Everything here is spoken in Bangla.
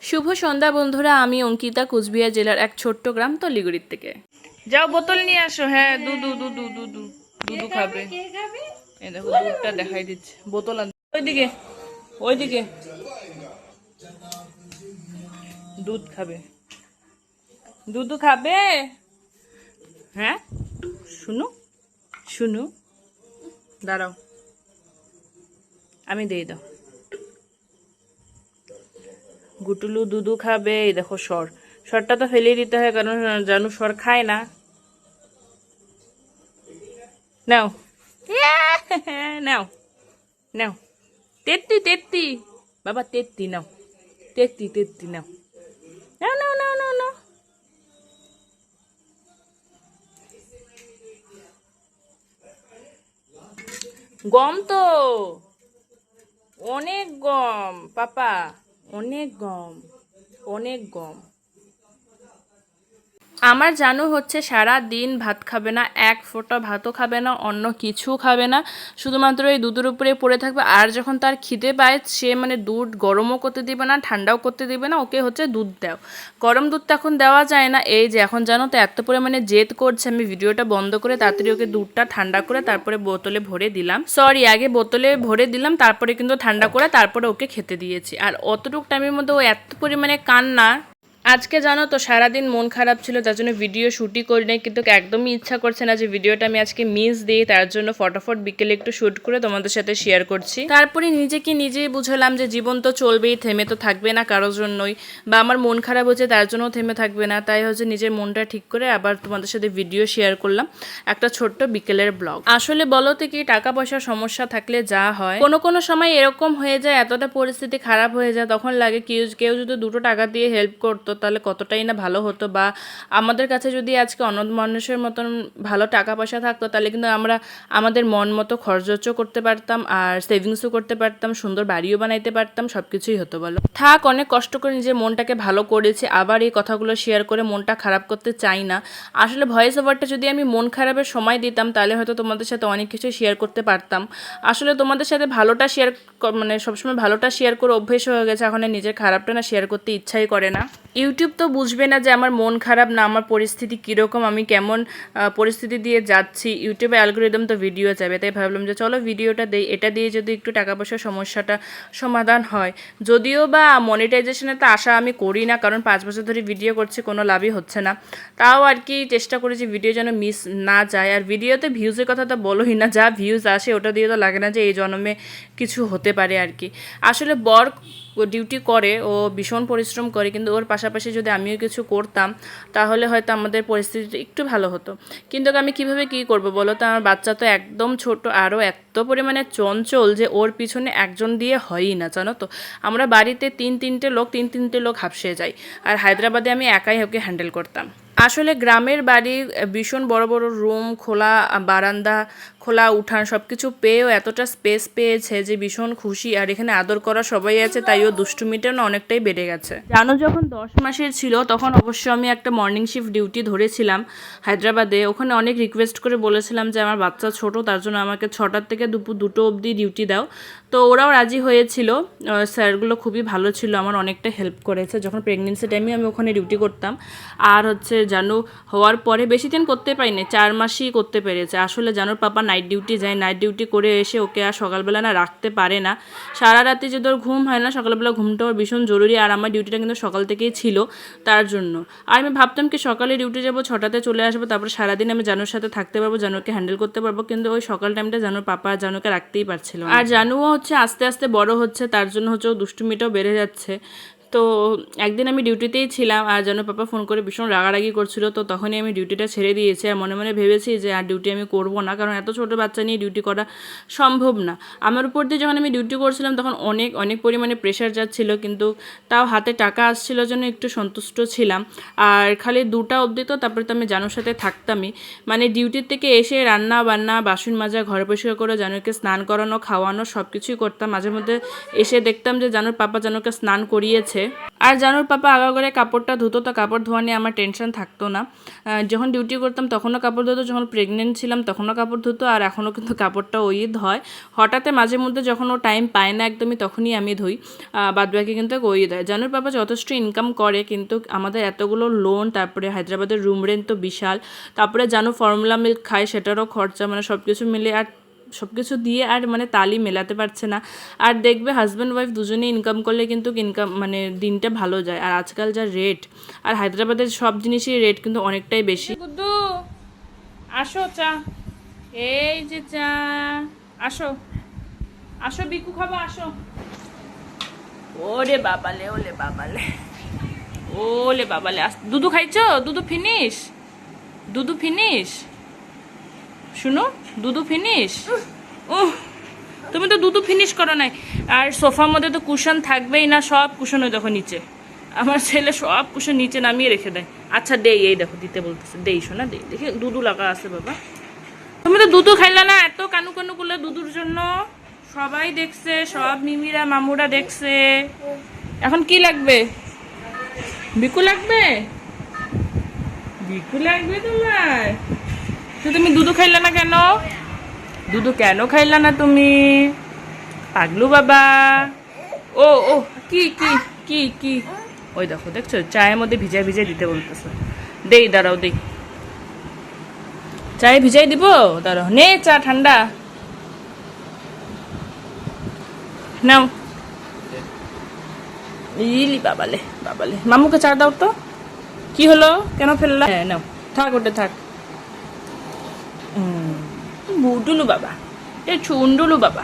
শুভ সন্ধ্যা বন্ধুরা, আমি অঙ্কিতা, কুচবিহার জেলার এক ছোট্ট গ্রাম তলিগুড়ির থেকে। যাও বোতল নিয়ে আসো। হ্যাঁ, দুধু দুধু দুধু দুধু খাবে। এই দেখো দুধটা দেখাই দিচ্ছে, বোতল ওইদিকে ওইদিকে দুধ খাবে, দুধু খাবে। হ্যাঁ, শুনু শুনু, দাঁড়াও আমি দিয়ে দাও। গুটুলু দুধু খাবে। এই দেখো সরটা তো ফেলে দিতে হয়, কারণ জানু সর খায় না। নাও নাও নাও, তেত্তি তেত্তি বাবা, তেত্তি নাও, তেত্তি তেত্তি নাও, নাও নাও নাও নাও নাও। গম তো অনেক গম পাপা, অনেক গম, অনেক গম। আমার জানো হচ্ছে সারা দিন ভাত খাবে না, এক ফোঁটা ভাতও খাবে না, অন্য কিছু খাবে না, শুধুমাত্র এই দুধের উপরে পড়ে থাকবে। আর যখন তার খিদে পায়, সে মানে দুধ গরমও করতে দিবে না, ঠান্ডাও করতে দিবে না, ওকে হচ্ছে দুধ দাও। গরম দুধ তো এখন দেওয়া যায় না। এই যে এখন জানো তো এত পরিমাণে জেদ করছে, আমি ভিডিওটা বন্ধ করে তাড়াতাড়ি ওকে দুধটা ঠান্ডা করে তারপরে বোতলে ভরে দিলাম। সরি, আগে বোতলে ভরে দিলাম, তারপরে কিন্তু ঠান্ডা করে তারপরে ওকে খেতে দিয়েছি। আর অতটুকু টাইমের মধ্যে ও এত পরিমাণে কান্না। আজকে জানো তো সারাদিন মন খারাপ ছিল, তার জন্য ভিডিও শ্যুটই করি নাই, কিন্তু একদমই ইচ্ছা করছে না যে ভিডিওটা আমি আজকে মিস দিই। তার জন্য ফটাফট বিকেলে একটু শ্যুট করে তোমাদের সাথে শেয়ার করছি। তারপরে নিজেকে নিজেই বুঝলাম যে জীবন তো চলবেই, থেমে তো থাকবে না কারোর জন্যই, বা আমার মন খারাপ হচ্ছে তার জন্য থেমে থাকবে না। তাই হচ্ছে নিজের মনটা ঠিক করে আবার তোমাদের সাথে ভিডিও শেয়ার করলাম, একটা ছোট্ট বিকেলের ব্লগ। আসলে বলো তো কি, টাকা পয়সার সমস্যা থাকলে যা হয়, কোনো কোনো সময় এরকম হয়ে যায়, এতটা পরিস্থিতি খারাপ হয়ে যায়, তখন লাগে কেউ যদি 2 টাকা দিয়ে হেল্প করতো তাহলে কতটাই না ভালো হতো। বা আমাদের কাছে যদি আজকে অন্য মানুষের মতন ভালো টাকা পয়সা থাকতো, তাহলে কিন্তু আমরা আমাদের মন মতো খরচও করতে পারতাম, আর সেভিংসও করতে পারতাম, সুন্দর বাড়িও বানাইতে পারতাম, সব কিছুই হতো। বলো থাক, অনেক কষ্ট করে নিজের মনটাকে ভালো করেছি, আবার এই কথাগুলো শেয়ার করে মনটা খারাপ করতে চাই না। আসলে ভয়েস ওভারটা যদি আমি মন খারাপের সময় দিতাম, তাহলে হয়তো তোমাদের সাথে অনেক কিছু শেয়ার করতে পারতাম। আসলে তোমাদের সাথে ভালোটা শেয়ার মানে সবসময় ভালোটা শেয়ার করে অভ্যেস হয়ে গেছে, এখন নিজের খারাপটা না শেয়ার করতে ইচ্ছাই করে না। ইউটিউব তো বুঝবে না যে আমার মন খারাপ না আমার পরিস্থিতি কীরকম, আমি কেমন পরিস্থিতি দিয়ে যাচ্ছি। ইউটিউবে অ্যালগোরিদম তো ভিডিও চাইবে, তাই ভাবলাম যে চলো ভিডিওটা দেই, এটা দিয়ে যদি একটু টাকা পয়সার সমস্যাটা সমাধান হয়। যদিও বা মনিটাইজেশনের তো আশা আমি করি না, কারণ 5 বছর ধরে ভিডিও করছি, কোনো লাভই হচ্ছে না। তাও আর কি চেষ্টা করি যে ভিডিও যেন মিস না যায়। আর ভিডিওতে ভিউজের কথা তো বলোই না, যা ভিউজ আসে ওটা দিয়ে তো লাগে না যে এই জন্মে কিছু হতে পারে আর কি। আসলে বর ডিউটি করে, ও ভীষণ পরিশ্রম করে, কিন্তু ওর পাশাপাশি যদি আমিও কিছু করতাম তাহলে হয়তো আমাদের পরিস্থিতিটা একটু ভালো হতো। কিন্তু আমি কিভাবে কী করবো বলো তো, আমার বাচ্চা তো একদম ছোট, আরও এত পরিমাণে চঞ্চল যে ওর পিছনে একজন দিয়ে হয়ই না, জানো তো। আমরা বাড়িতে তিনটে লোক হাঁপসে যাই, আর হায়দ্রাবাদে আমি একাই ওকে হ্যান্ডেল করতাম। আসলে গ্রামের বাড়ি, ভীষণ বড় বড় রুম, খোলা বারান্দা, খোলা উঠান, সব কিছু পেয়েও এতটা স্পেস পেয়েছে যে ভীষণ খুশি। আর এখানে আদর করা সবাই আছে, তাই ও দুষ্টুমিটাও না অনেকটাই বেড়ে গেছে। জানো, যখন 10 মাসের ছিল তখন অবশ্য আমি একটা মর্নিং শিফট ডিউটি ধরেছিলাম হায়দ্রাবাদে। ওখানে অনেক রিকোয়েস্ট করে বলেছিলাম যে আমার বাচ্চা ছোট, তার জন্য আমাকে 6টার থেকে দুপুর 2টো অবধি ডিউটি দাও। তো ওরাও রাজি হয়েছিল, স্যারগুলো খুবই ভালো ছিল, আমার অনেকটা হেল্প করেছে। যখন প্রেগনেন্সি টাইমে আমি ওখানে ডিউটি করতাম, আর হচ্ছে জানু হওয়ার পরে বেশি দিন করতে পারিনি, 4 মাসই করতে পেরেছে। আসলে জানুর পাপা নাইট ডিউটি যায়, নাইট ডিউটি করে এসে ওকে আর সকালবেলা না রাখতে পারে না। সারা রাতে যদি ওর ঘুম হয় না, সকালবেলা ঘুমটা ওর ভীষণ জরুরি। আর আমার ডিউটিটা কিন্তু সকাল থেকেই ছিল, তার জন্য। আর আমি ভাবতাম কি সকালে ডিউটি যাবো, 6টাতে চলে আসবো, তারপর সারাদিন আমি জানুর সাথে থাকতে পারবো, জানুকে হ্যান্ডেল করতে পারবো। কিন্তু ওই সকাল টাইমটা জানুর পাপা আর জানুকে রাখতেই পারছিল না। আর জানুও হচ্ছে আস্তে আস্তে বড় হচ্ছে, তার জন্য হচ্ছে ও দুষ্টুমিটাও বেড়ে যাচ্ছে। তো একদিন আমি ডিউটিতেই ছিলাম, আর যেন পাপা ফোন করে ভীষণ রাগারাগি করছিল, তো তখনই আমি ডিউটিটা ছেড়ে দিয়েছি। আর মনে মনে ভেবেছি যে আর ডিউটি আমি করবো না, কারণ এত ছোটো বাচ্চা নিয়ে ডিউটি করা সম্ভব না। আমার উপর দিয়ে যখন আমি ডিউটি করছিলাম তখন অনেক অনেক পরিমাণে প্রেশার যাচ্ছিলো, কিন্তু তাও হাতে টাকা আসছিলো জন্য একটু সন্তুষ্ট ছিলাম। আর খালি 2টা অবধি তো, তারপরে তো আমি জানুর সাথে থাকতামই। মানে ডিউটির থেকে এসে রান্না বান্না, বাসন মাজা, ঘর পরিষ্কার করে জানুকে স্নান করানো, খাওয়ানো সব কিছুই করতাম। মাঝে মধ্যে এসে দেখতাম যে জানুর পাপা জানুকে স্নান করিয়েছে, আছে। আর জানুর পাপা আগা করে কাপড়টা ধুতো, তো কাপড় ধোয়া নিয়ে আমার টেনশন থাকতো না। যখন ডিউটি করতাম তখনও কাপড় ধুতো, যখন প্রেগনেন্ট ছিলাম তখনও কাপড় ধুতো, আর এখনও কিন্তু কাপড়টা ওই ধয়। হঠাৎ মাঝে মধ্যে যখন ও টাইম পায় না একদমই তখনই আমি ধুই, বাদবাকি কিন্তু ওই দেয়। জানুর পাপা যথেষ্ট ইনকাম করে, কিন্তু আমাদের এতগুলো লোন, তারপরে হায়দ্রাবাদের রুম রেন্ট তো বিশাল, তারপরে জানু ফর্মুলা মিল্ক খায় সেটারও খরচা, মানে সব কিছু মিলে আর সব কিছু দিয়ে আর মানে তালি মেলাতে পারছে না। আর দেখবে হাজব্যান্ড ওয়াইফ দুজনেই ইনকাম করলে কিন্তু ইনকাম মানে দিনটা ভালো যায়। আর আজকাল যা রেট, আর হায়দ্রাবাদের সব জিনিসের রেট কিন্তু অনেকটাই বেশি। গুড্ডু আসো, চা, এই যে চা, আসো আসো বিকু খাবো, আসো। ওরে বাবালে, ওলে বাবালে, ওলে বাবালে, দুধু খাইছো? দুধু ফিনিশ, দুধু ফিনিশ, শুনো, দুধু ফিনিশ। তুমি তো দুধু ফিনিশ করো নাই। আর সোফার মধ্যে তো কুশন থাকবেই না, সব কুশন ওই দেখো নিচে। আমার ছেলে সব কুশন নিচে নামিয়ে রেখে দেয়। আচ্ছা দেই, এই দেখো দিতে বলতেছে, দেই শোনা, দেই, দেখি দুধু লাগা আছে বাবা। তুমি তো দুধু খাইলা না, এত কানু কানু করলে দুধুর জন্য, সবাই দেখছে, সব মিমিরা মামুরা দেখছে। এখন কি লাগবে? বিকু লাগবে? বিকু লাগবে তোমার? তো তুমি দুধু খাইলা না কেন? দুধু কেন খাইলা না তুমি? পাগলু বাবা। ও ও কি কি কি কি? ওই দেখো, দেখছো চায়ের মধ্যে ভিজাই ভিজাই দিতে বলতেছে। দেই, দাঁড়াও দেই, চায়ে ভিজাই দিব, দাঁড়াও। নে চা ঠান্ডা, নাও। ইলি বাবালে বাবালে, মামুকে চা দাও তো। কি হলো, কেন ফেললা? হ্যাঁ নাও, থাক ওটা থাক। বুডুলু বাবা, এ চুন্ডুলু বাবা।